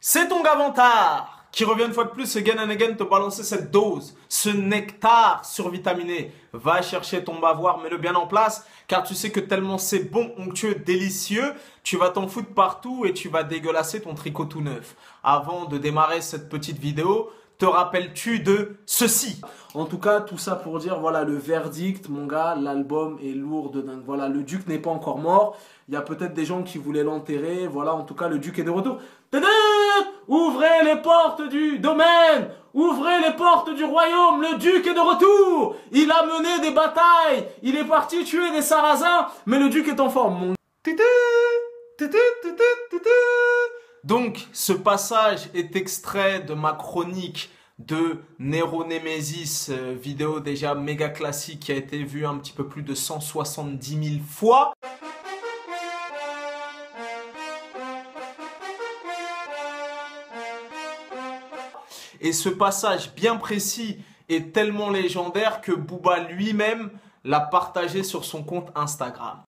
C'est ton Gavantard qui revient une fois de plus again and again te balancer cette dose, ce nectar survitaminé. Va chercher ton bavoir, mets-le bien en place, car tu sais que tellement c'est bon, onctueux, délicieux, tu vas t'en foutre partout et tu vas dégueulasser ton tricot tout neuf. Avant de démarrer cette petite vidéo, te rappelles-tu de ceci? En tout cas, tout ça pour dire, voilà, le verdict, mon gars, l'album est lourd de dingue. Voilà, le Duc n'est pas encore mort. Il y a peut-être des gens qui voulaient l'enterrer. Voilà, en tout cas, le Duc est de retour. Tadam! Ouvrez les portes du domaine! Ouvrez les portes du royaume! Le Duc est de retour! Il a mené des batailles! Il est parti tuer des sarrasins, mais le Duc est en forme, mon... Donc, ce passage est extrait de ma chronique de Nero Nemesis, vidéo déjà méga classique qui a été vue un petit peu plus de 170 000 fois. Et ce passage bien précis est tellement légendaire que Booba lui-même l'a partagé sur son compte Instagram.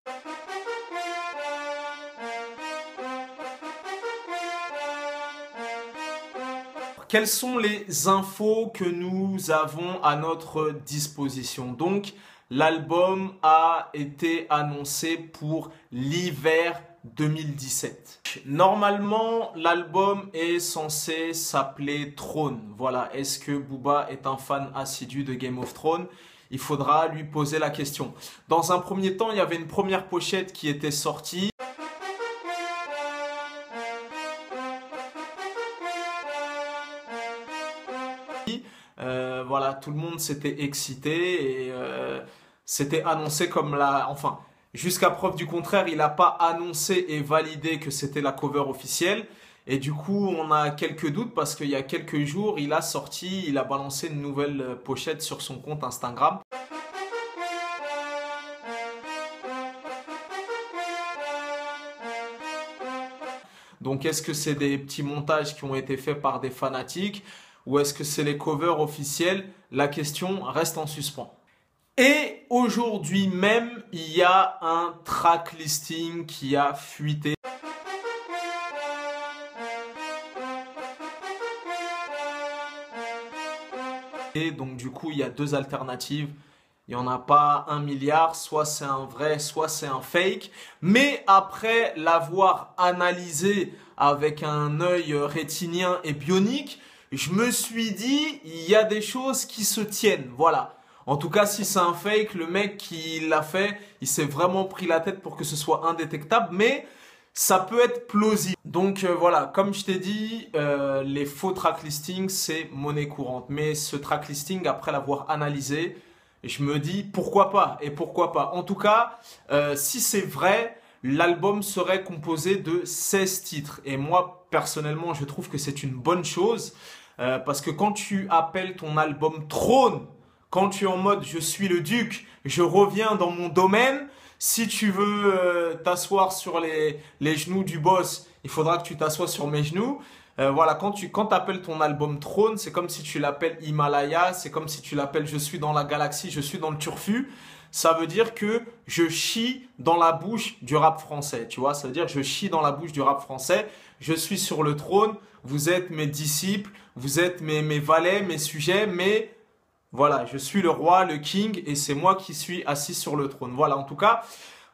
Quelles sont les infos que nous avons à notre disposition? Donc, l'album a été annoncé pour l'hiver 2017. Normalement, l'album est censé s'appeler Throne. Voilà, est-ce que Booba est un fan assidu de Game of Thrones? Il faudra lui poser la question. Dans un premier temps, il y avait une première pochette qui était sortie. Voilà, tout le monde s'était excité et c'était annoncé comme la... Enfin, jusqu'à preuve du contraire, il n'a pas annoncé et validé que c'était la cover officielle. Et du coup, on a quelques doutes parce qu'il y a quelques jours, il a balancé une nouvelle pochette sur son compte Instagram. Donc, est-ce que c'est des petits montages qui ont été faits par des fanatiques ou est-ce que c'est les covers officiels? La question reste en suspens. Et aujourd'hui même, il y a un track listing qui a fuité. Et donc du coup, il y a deux alternatives. Il n'y en a pas 1 milliard, soit c'est un vrai, soit c'est un fake. Mais après l'avoir analysé avec un œil rétinien et bionique, je me suis dit, il y a des choses qui se tiennent, voilà. En tout cas, si c'est un fake, le mec qui l'a fait, il s'est vraiment pris la tête pour que ce soit indétectable, mais ça peut être plausible. Donc voilà, comme je t'ai dit, les faux track listings, c'est monnaie courante. Mais ce track listing, après l'avoir analysé, je me dis pourquoi pas et pourquoi pas. En tout cas, si c'est vrai, l'album serait composé de 16 titres. Et moi, personnellement, je trouve que c'est une bonne chose. Parce que quand tu appelles ton album Throne, quand tu es en mode je suis le Duc, je reviens dans mon domaine, si tu veux t'asseoir sur les genoux du boss, il faudra que tu t'assoies sur mes genoux. Voilà, quand tu appelles ton album Throne, c'est comme si tu l'appelles Himalaya, c'est comme si tu l'appelles je suis dans la galaxie, je suis dans le turfu. Ça veut dire que je chie dans la bouche du rap français, tu vois. Ça veut dire je chie dans la bouche du rap français. Je suis sur le trône, vous êtes mes disciples, vous êtes mes valets, mes sujets, mais voilà, je suis le roi, le king, et c'est moi qui suis assis sur le trône. Voilà, en tout cas,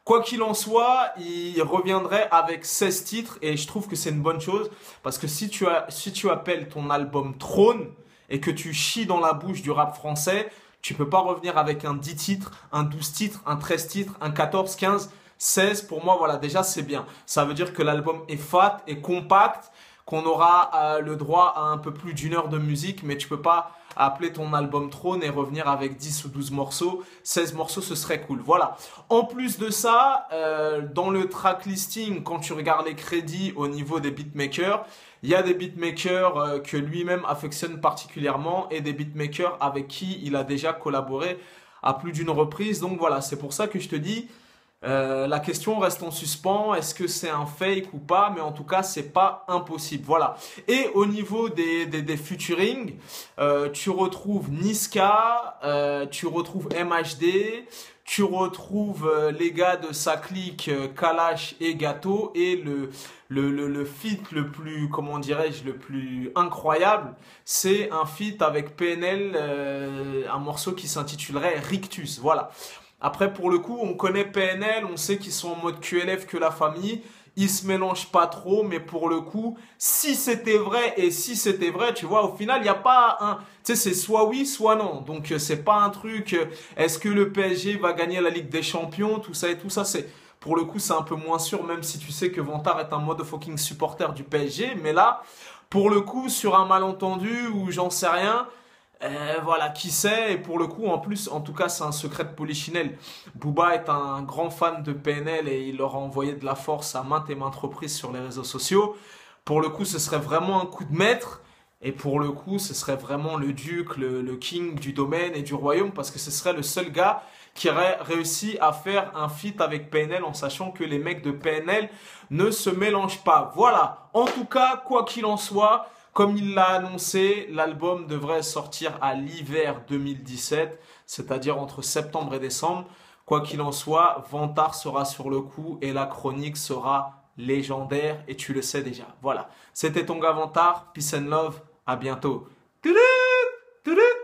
quoi qu'il en soit, il reviendrait avec 16 titres, et je trouve que c'est une bonne chose, parce que si tu appelles ton album Trône, et que tu chies dans la bouche du rap français, tu peux pas revenir avec un 10 titres, un 12 titres, un 13 titres, un 14, 15, 16. Pour moi, voilà, déjà, c'est bien. Ça veut dire que l'album est fat, est compact, qu'on aura le droit à un peu plus d'une heure de musique, mais tu peux pas appeler ton album Throne et revenir avec 10 ou 12 morceaux. 16 morceaux, ce serait cool. Voilà. En plus de ça, dans le track listing, quand tu regardes les crédits au niveau des beatmakers, il y a des beatmakers que lui-même affectionne particulièrement et des beatmakers avec qui il a déjà collaboré à plus d'une reprise. Donc voilà, c'est pour ça que je te dis, La question reste en suspens. Est-ce que c'est un fake ou pas? Mais en tout cas, c'est pas impossible. Voilà. Et au niveau des featuring, tu retrouves Niska, tu retrouves MHD, tu retrouves les gars de sa clique Kalash et Gato et le feat le plus, comment dirais-je, le plus incroyable, c'est un feat avec PNL, un morceau qui s'intitulerait Rictus. Voilà. Après, pour le coup, on connaît PNL, on sait qu'ils sont en mode QLF que la famille. Ils se mélangent pas trop, mais pour le coup, si c'était vrai et si c'était vrai, tu vois, au final, il n'y a pas un, tu sais, c'est soit oui, soit non. Donc, c'est pas un truc, est-ce que le PSG va gagner la Ligue des Champions, tout ça et tout ça, c'est, pour le coup, c'est un peu moins sûr, même si tu sais que Vantard est un motherfucking supporter du PSG. Mais là, pour le coup, sur un malentendu ou j'en sais rien, voilà, qui sait, et pour le coup, en plus, en tout cas, c'est un secret de Polichinelle. Booba est un grand fan de PNL et il leur a envoyé de la force à maintes et maintes reprises sur les réseaux sociaux. Pour le coup, ce serait vraiment un coup de maître. Et pour le coup, ce serait vraiment le duc, le king du domaine et du royaume, parce que ce serait le seul gars qui aurait réussi à faire un feat avec PNL en sachant que les mecs de PNL ne se mélangent pas. Voilà. En tout cas, quoi qu'il en soit, comme il l'a annoncé, l'album devrait sortir à l'hiver 2017, c'est-à-dire entre septembre et décembre. Quoi qu'il en soit, Vantard sera sur le coup et la chronique sera légendaire et tu le sais déjà. Voilà, c'était ton gars Vantard, peace and love, à bientôt. Toulout, toulout.